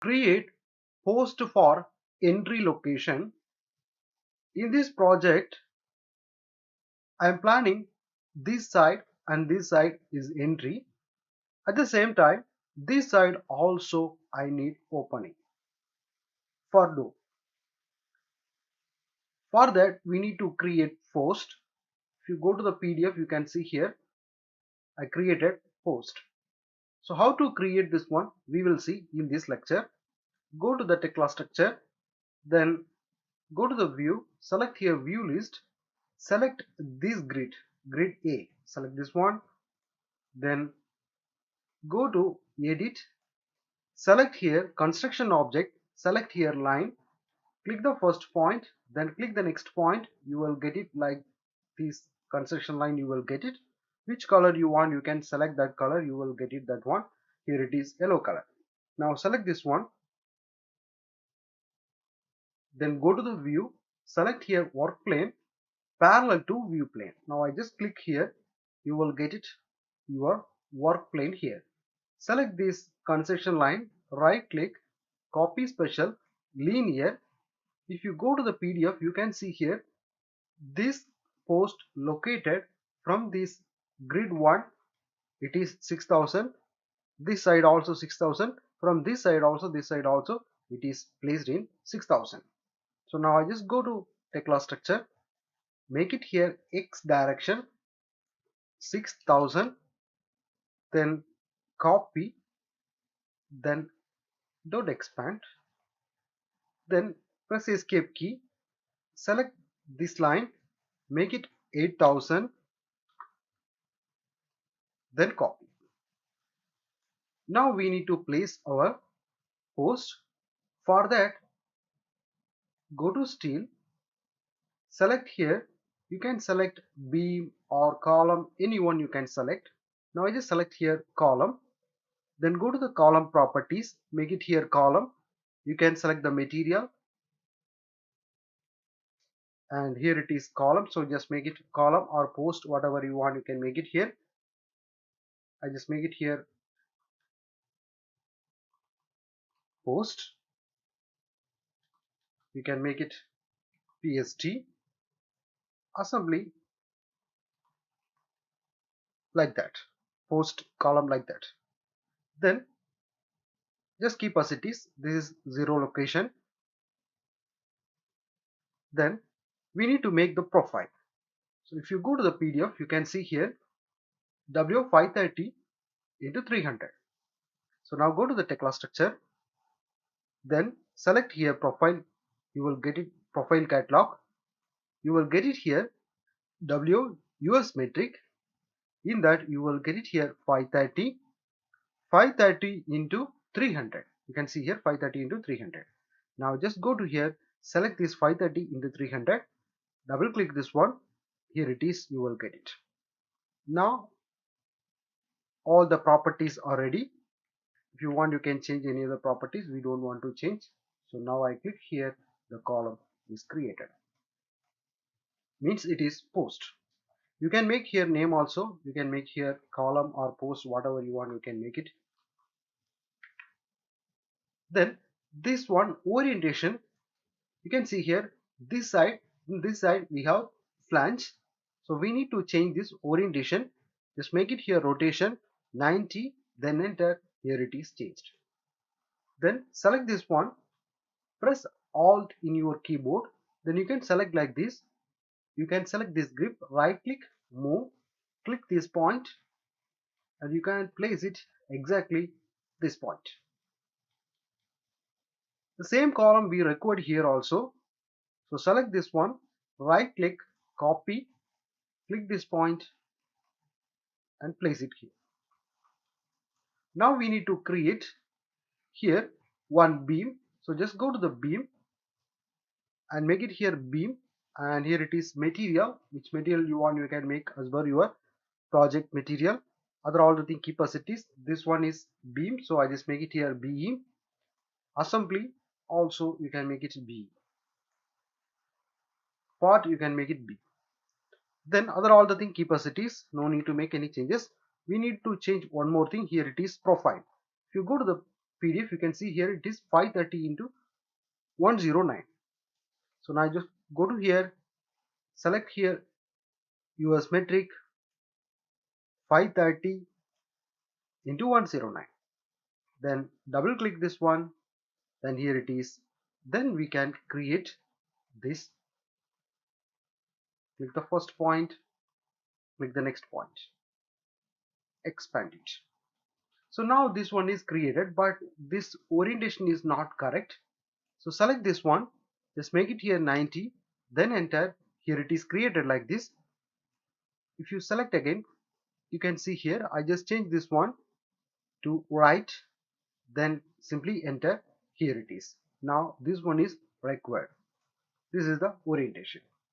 Create post for entry location. In this project, I am planning this side and this side is entry. At the same time, this side also I need opening for do. For that, we need to create post. If you go to the PDF, you can see here I created post. So how to create this one, we will see in this lecture. Go to the text class structure, then go to the view, select here view list, select this grid A, select this one, then go to edit, select here construction object, select here line, click the first point, then click the next point. You will get it like this construction line, you will get it. Which color you want, you can select that color, you will get it that one. Here it is yellow color. Now select this one, then go to the view, select here work plane parallel to view plane. Now I just click here, you will get it your work plane here. Select this construction line, right click, copy special, linear. If you go to the PDF, you can see here this post located from this grid 1, it is 6000. This side also 6000. From this side also, it is placed in 6000. So now I just go to text class structure, make it here X direction 6000, then copy, then dot expand, then press escape key, select this line, make it 8000, then copy. Now we need to place our post. For that, go to steel, select here, you can select beam or column, anyone you can select. Now I just select here column, then go to the column properties, make it here column. You can select the material, and here it is column, so just make it column or post, whatever you want, you can make it here. I just make it here post. You can make it PST assembly like that, post column like that. Then just keep as it is. This is 0 location. Then we need to make the profile. So if you go to the PDF, you can see here W530 into 300. So now go to the text class structure, then select here profile. You will get it profile catalog. You will get it here W US metric. In that you will get it here 530 into 300. You can see here 530 into 300. Now just go to here, select this 530 into 300, double click this one, here it is, you will get it. Now all the properties are ready. If you want, you can change any other properties. We don't want to change. So now I click here, the column is created. Means it is post. You can make here name also. You can make here column or post, whatever you want, you can make it. Then this one orientation, you can see here this side, in this side we have flange. So we need to change this orientation. Just make it here rotation 90, then enter. Here it is changed. Then select this one, press Alt in your keyboard, then you can select like this. You can select this grip, right click, move, click this point, and you can place it exactly this point. The same column we required here also. So select this one, right click, copy, click this point and place it here. Now we need to create here one beam. So just go to the beam and make it here beam, and here it is material. Which material you want, you can make as per your project material. Other all the thing keep as it is. This one is beam, so I just make it here beam. Assembly also you can make it B. Part you can make it B. Then other all the thing keep as it is. No need to make any changes. We need to change one more thing. Here it is profile. If you go to the PDF, you can see here it is 530 into 109. So now just go to here, select here US metric 530 into 109. Then double click this one, then here it is. Then we can create this. Click the first point, click the next point, expand it. So now this one is created, but this orientation is not correct. So select this one, just make it here 90, then enter. Here it is created like this. If you select again, you can see here I just change this one to right, then simply enter. Here it is. Now this one is required. This is the orientation.